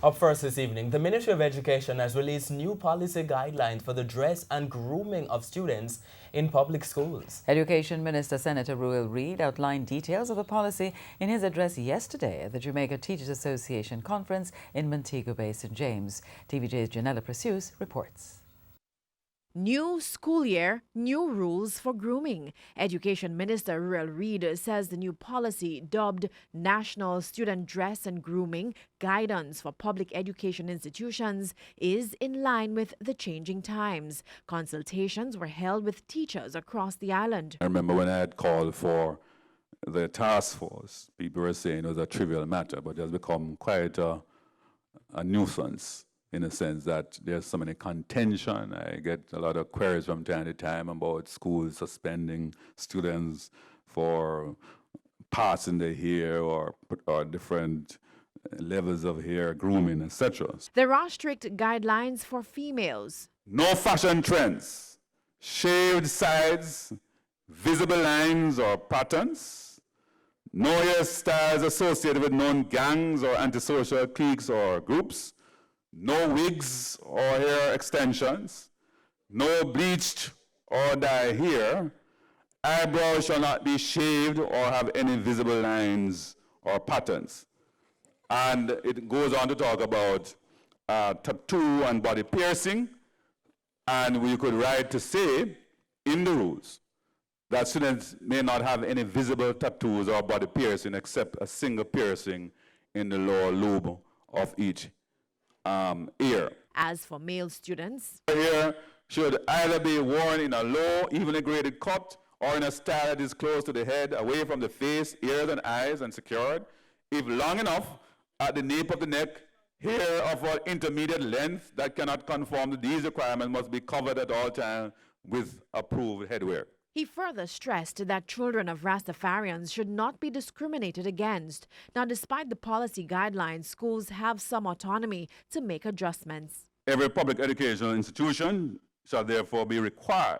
Up first this evening, the Ministry of Education has released new policy guidelines for the dress and grooming of students in public schools. Education Minister Senator Ruel Reid outlined details of the policy in his address yesterday at the Jamaica Teachers Association conference in Montego Bay, St. James. TVJ's Janella Precious reports. New school year, new rules for grooming. Education Minister Ruel Reid says the new policy, dubbed National Student Dress and Grooming Guidance for Public Education Institutions, is in line with the changing times. Consultations were held with teachers across the island. I remember when I had called for the task force, people were saying it was a trivial matter, but it has become quite a nuisance, in a sense that there's so many contention. I get a lot of queries from time to time about schools suspending students for passing the hair or different levels of hair, grooming, etc. There are strict guidelines for females. No fashion trends, shaved sides, visible lines or patterns, no hairstyles associated with known gangs or antisocial cliques or groups, no wigs or hair extensions, no bleached or dyed hair, eyebrows shall not be shaved or have any visible lines or patterns. And it goes on to talk about tattoo and body piercing, and we could write to say in the rules that students may not have any visible tattoos or body piercing except a single piercing in the lower lobe of each ear. As for male students, Hair should either be worn in a low, evenly graded cut or in a style that is close to the head, away from the face, ears, and eyes, and secured. If long enough, at the nape of the neck, hair of an intermediate length that cannot conform to these requirements must be covered at all times with approved headwear. he further stressed that children of Rastafarians should not be discriminated against. Now, despite the policy guidelines, schools have some autonomy to make adjustments. Every public educational institution shall therefore be required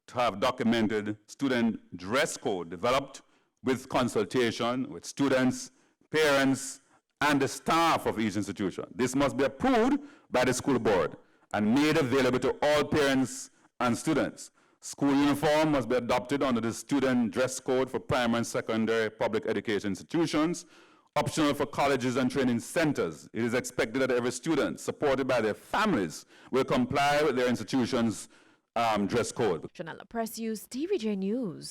to have documented student dress code developed with consultation with students, parents, and the staff of each institution. This must be approved by the school board and made available to all parents and students. School uniform must be adopted under the student dress code for primary and secondary public education institutions, optional for colleges and training centers. It is expected that every student, supported by their families, will comply with their institution's dress code. Janella Precious, TVJ News.